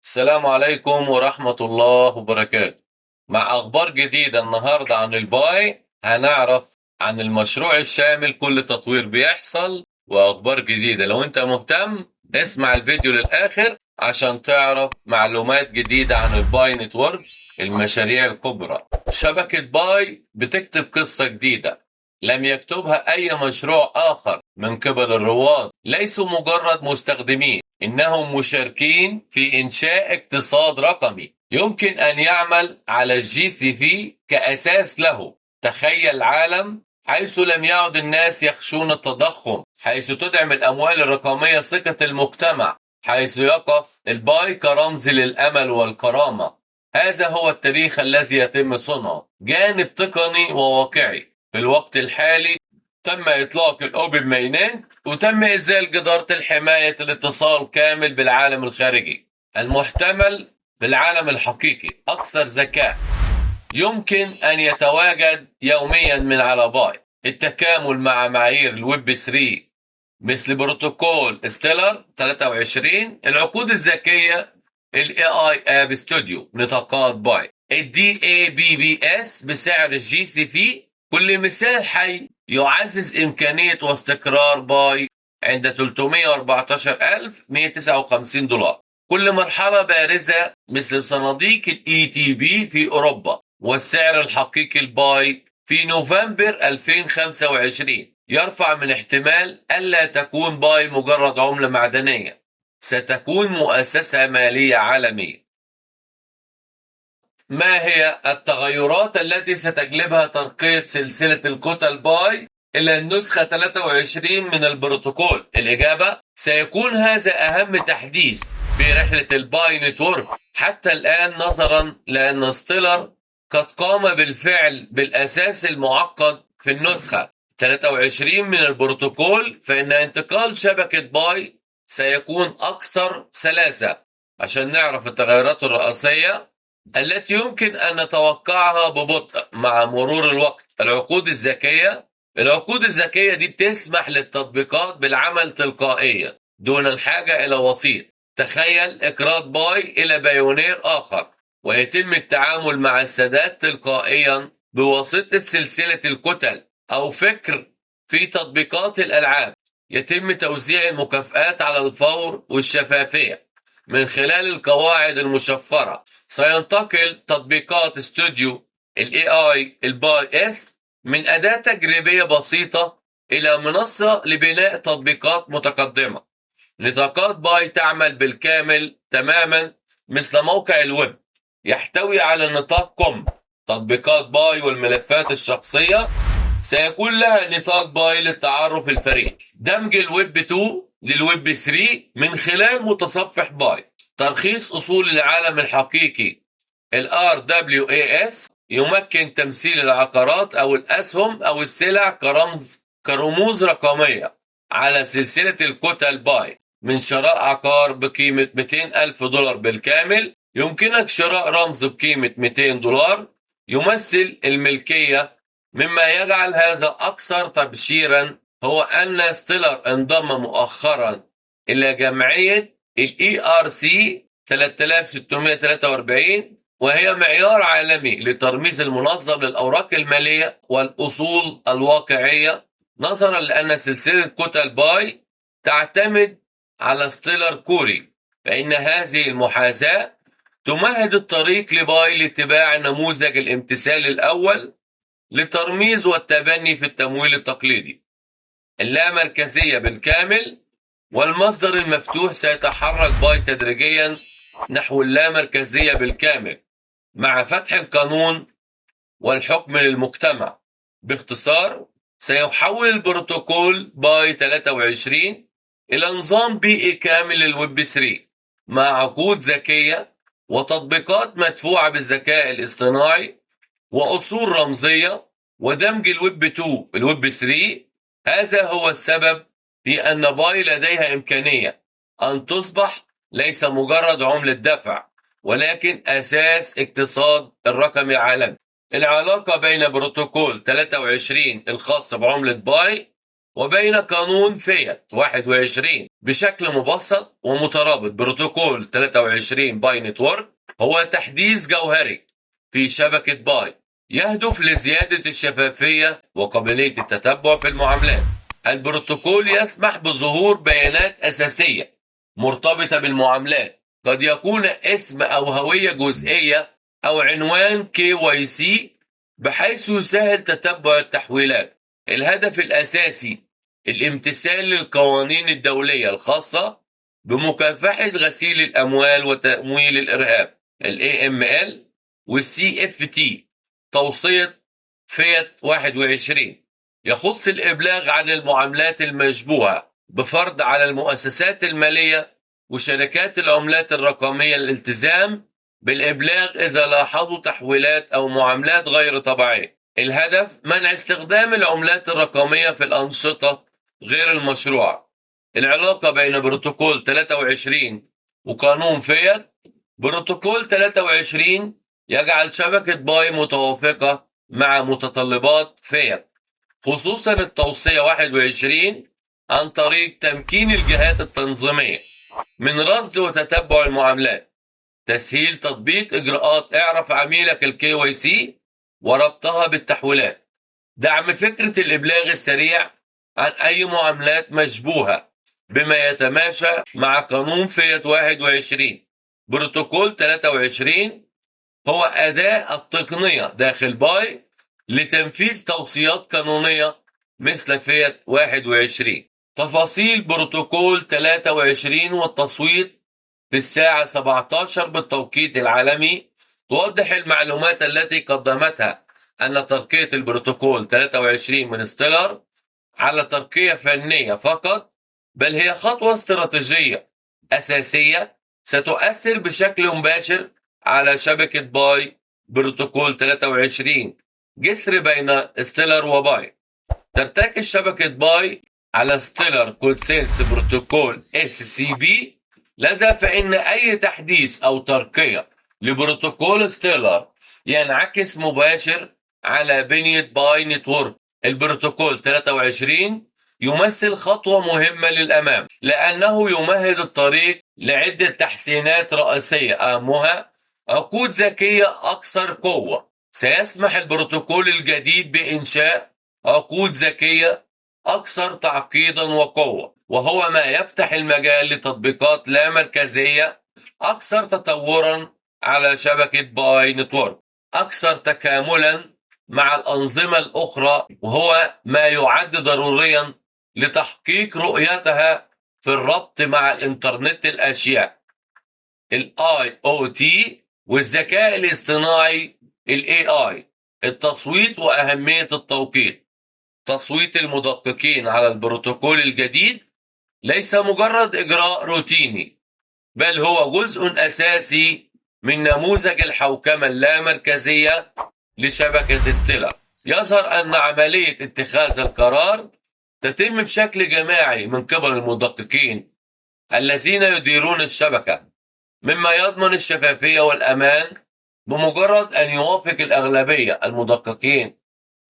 السلام عليكم ورحمة الله وبركاته. مع أخبار جديدة النهاردة عن الباي، هنعرف عن المشروع الشامل، كل تطوير بيحصل وأخبار جديدة. لو أنت مهتم اسمع الفيديو للآخر عشان تعرف معلومات جديدة عن الباي نتورك، المشاريع الكبرى. شبكة باي بتكتب قصة جديدة لم يكتبها أي مشروع آخر من قبل الرواد. ليسوا مجرد مستخدمين، إنهم مشاركين في إنشاء اقتصاد رقمي يمكن أن يعمل على الجي سي في كأساس له. تخيل عالم حيث لم يعد الناس يخشون التضخم، حيث تدعم الأموال الرقمية ثقة المجتمع، حيث يقف الباي كرمز للأمل والكرامة. هذا هو التاريخ الذي يتم صنعه، جانب تقني وواقعي. في الوقت الحالي تم إطلاق الأوبن مايننت، وتم إزالة جدارة الحماية الاتصال كامل بالعالم الخارجي المحتمل. في العالم الحقيقي أكثر ذكاء يمكن أن يتواجد يوميا من على باي. التكامل مع معايير الويب 3 مثل بروتوكول ستيلر 23، العقود الذكية، الاي اي اب ستوديو، نطاقات باي، الدي اي بي بي اس بسعر الجي سي في. كل مثال حي يعزز إمكانية واستقرار باي عند 314,159 دولار. كل مرحلة بارزة مثل صناديق الاي تي بي في أوروبا، والسعر الحقيقي الباي في نوفمبر 2025 يرفع من احتمال ألا تكون باي مجرد عملة معدنية، ستكون مؤسسة مالية عالمية. ما هي التغيرات التي ستجلبها ترقية سلسلة الكتل باي إلى النسخة 23 من البروتوكول؟ الإجابة: سيكون هذا أهم تحديث في رحلة الباي نتورك حتى الآن، نظرا لأن ستيلر قد قام بالفعل بالأساس المعقد في النسخة 23 من البروتوكول، فإن انتقال شبكة باي سيكون أكثر سلاسة. عشان نعرف التغيرات الرئيسية التي يمكن أن نتوقعها ببطء مع مرور الوقت. العقود الذكية دي بتسمح للتطبيقات بالعمل تلقائيا دون الحاجة إلى وسيط. تخيل إقراض باي إلى بايونير آخر ويتم التعامل مع السداد تلقائيا بواسطة سلسلة الكتل. أو فكر في تطبيقات الألعاب، يتم توزيع المكافآت على الفور والشفافية من خلال القواعد المشفرة. سينتقل تطبيقات استوديو الاي اي الباي اس من أداة تجريبية بسيطة إلى منصة لبناء تطبيقات متقدمة. نطاقات باي تعمل بالكامل تماما مثل موقع الويب، يحتوي على نطاق كوم. تطبيقات باي والملفات الشخصية سيكون لها نطاق باي للتعرف الفريد. دمج الويب 2 للويب 3 من خلال متصفح باي. ترخيص أصول العالم الحقيقي ال RWAS يمكن تمثيل العقارات أو الأسهم أو السلع كرموز رقمية على سلسلة الكتل باي. من شراء عقار بقيمة 200,000 دولار بالكامل، يمكنك شراء رمز بقيمة 200 دولار يمثل الملكية. مما يجعل هذا أكثر تبشيرا هو أن ستيلر انضم مؤخرا إلى جمعية ال ERC 3643، وهي معيار عالمي لترميز المنظم للأوراق المالية والأصول الواقعية، نظرا لأن سلسلة كتل باي تعتمد على ستيلر كوري. فإن هذه المحاذاة تمهد الطريق لباي لاتباع نموذج الامتثال الأول للترميز والتبني في التمويل التقليدي. اللامركزية بالكامل والمصدر المفتوح. سيتحرك باي تدريجيا نحو اللامركزية بالكامل مع فتح القانون والحكم للمجتمع. باختصار، سيحول البروتوكول باي 23 إلى نظام بيئي كامل للويب 3 مع عقود ذكية وتطبيقات مدفوعة بالذكاء الاصطناعي وأصول رمزية ودمج الويب 2 الويب 3. هذا هو السبب في أن باي لديها إمكانية أن تصبح ليس مجرد عملة دفع، ولكن أساس اقتصاد الرقمي العالمي. العلاقة بين بروتوكول 23 الخاص بعملة باي وبين قانون فيات 21 بشكل مبسط ومترابط. بروتوكول 23 باي نتورك هو تحديث جوهري في شبكة باي يهدف لزيادة الشفافية وقابلية التتبع في المعاملات. البروتوكول يسمح بظهور بيانات أساسية مرتبطة بالمعاملات، قد يكون اسم أو هوية جزئية أو عنوان KYC، بحيث يسهل تتبع التحويلات. الهدف الأساسي الامتثال للقوانين الدولية الخاصة بمكافحة غسيل الأموال وتمويل الإرهاب AML والCFT. توصية فيات 21 يخص الإبلاغ عن المعاملات المشبوهة بفرض على المؤسسات المالية وشركات العملات الرقمية الالتزام بالإبلاغ إذا لاحظوا تحويلات أو معاملات غير طبيعية. الهدف منع استخدام العملات الرقمية في الأنشطة غير المشروعة. العلاقة بين بروتوكول 23 وقانون فيات. بروتوكول 23 يجعل شبكة باي متوافقة مع متطلبات فيات، خصوصا التوصية 21، عن طريق تمكين الجهات التنظيمية من رصد وتتبع المعاملات، تسهيل تطبيق إجراءات اعرف عميلك KYC وربطها بالتحويلات، دعم فكرة الإبلاغ السريع عن أي معاملات مشبوهة بما يتماشى مع قانون فيات 21. بروتوكول 23 هو أداة التقنية داخل باي لتنفيذ توصيات قانونية مثل فيات 21. تفاصيل بروتوكول 23 والتصويت في الساعة 17 بالتوقيت العالمي توضح المعلومات التي قدمتها أن ترقية البروتوكول 23 من ستيلر على ترقية فنية فقط، بل هي خطوة استراتيجية أساسية ستؤثر بشكل مباشر على شبكة باي. بروتوكول 23 جسر بين ستيلر وباي. ترتكز شبكة باي على ستيلر كونسنس بروتوكول SCB، لذا فإن أي تحديث أو ترقية لبروتوكول ستيلر ينعكس مباشر على بنية باي نتورك. البروتوكول 23 يمثل خطوة مهمة للأمام لأنه يمهد الطريق لعدة تحسينات رئيسية، أهمها عقود ذكية أكثر قوة. سيسمح البروتوكول الجديد بإنشاء عقود ذكية أكثر تعقيدا وقوة، وهو ما يفتح المجال لتطبيقات لا مركزية أكثر تطورا على شبكة باي نتورك، أكثر تكاملا مع الأنظمة الأخرى، وهو ما يعد ضروريا لتحقيق رؤيتها في الربط مع الإنترنت الأشياء IoT والذكاء الاصطناعي AI. التصويت وأهمية التوقيت. تصويت المدققين على البروتوكول الجديد ليس مجرد إجراء روتيني، بل هو جزء أساسي من نموذج الحوكمة اللامركزية لشبكة ستيلر. يظهر أن عملية اتخاذ القرار تتم بشكل جماعي من قبل المدققين الذين يديرون الشبكة، مما يضمن الشفافية والأمان. بمجرد أن يوافق الأغلبية المدققين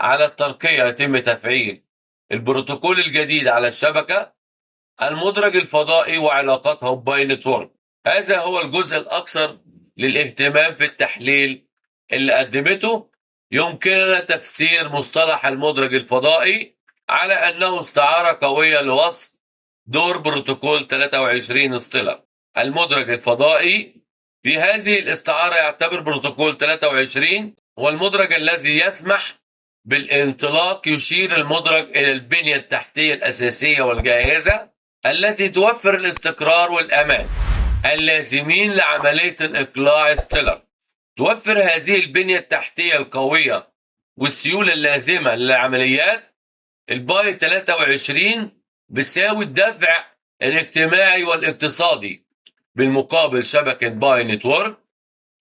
على الترقية يتم تفعيل البروتوكول الجديد على الشبكة المدرج الفضائي وعلاقتها بباي نتورك. هذا هو الجزء الأكثر للاهتمام في التحليل اللي قدمته. يمكننا تفسير مصطلح المدرج الفضائي على أنه استعارة قوية لوصف دور بروتوكول 23 ستيلر. المدرج الفضائي في هذه الاستعارة يعتبر بروتوكول 23 هو المدرج الذي يسمح بالانطلاق. يشير المدرج إلى البنية التحتية الأساسية والجاهزة التي توفر الاستقرار والأمان اللازمين لعملية الإقلاع ستيلر. توفر هذه البنية التحتية القوية والسيولة اللازمة للعمليات الباي 23 بتساوي الدفع الاجتماعي والاقتصادي. بالمقابل شبكة باي نتورك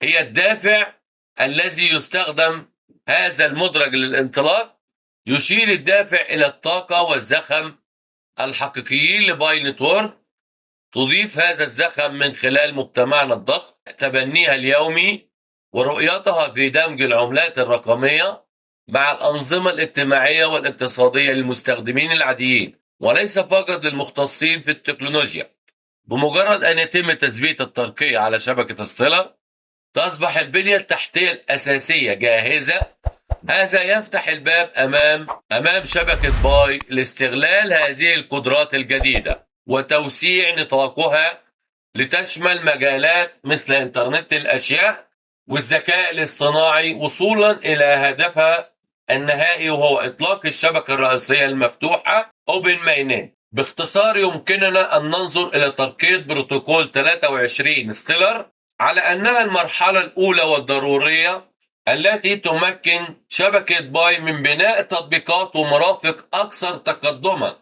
هي الدافع الذي يستخدم هذا المدرج للانطلاق. يشير الدافع إلى الطاقة والزخم الحقيقيين لباي نتورك. تضيف هذا الزخم من خلال مجتمعنا الضخم، تبنيها اليومي ورؤيتها في دمج العملات الرقمية مع الأنظمة الاجتماعية والاقتصادية للمستخدمين العاديين وليس فقط للمختصين في التكنولوجيا. بمجرد أن يتم تثبيت الترقية على شبكة ستيلر تصبح البنية التحتية الأساسية جاهزة. هذا يفتح الباب أمام شبكة باي لاستغلال هذه القدرات الجديدة وتوسيع نطاقها لتشمل مجالات مثل إنترنت الأشياء والذكاء الاصطناعي وصولا إلى هدفها النهائي وهو إطلاق الشبكة الرئيسية المفتوحة Open Mainnet. باختصار يمكننا أن ننظر إلى ترقية بروتوكول 23 ستيلر على أنها المرحلة الأولى والضرورية التي تمكن شبكة باي من بناء تطبيقات ومرافق أكثر تقدما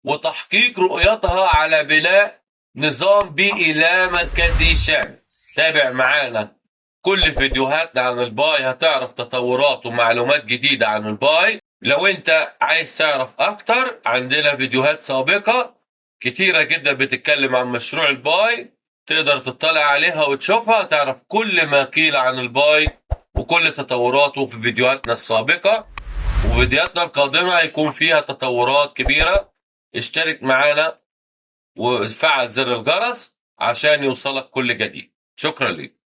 وتحقيق رؤيتها على بناء نظام بيئي لا مركزي شامل. تابع معانا كل فيديوهاتنا عن الباي، هتعرف تطورات ومعلومات جديدة عن الباي. لو انت عايز تعرف اكتر عندنا فيديوهات سابقة كتيرة جدا بتتكلم عن مشروع الباي، تقدر تطلع عليها وتشوفها، تعرف كل ما قيل عن الباي وكل تطوراته في فيديوهاتنا السابقة. وفيديوهاتنا القادمة هيكون فيها تطورات كبيرة. اشترك معنا وفعل زر الجرس عشان يوصلك كل جديد. شكرا لك.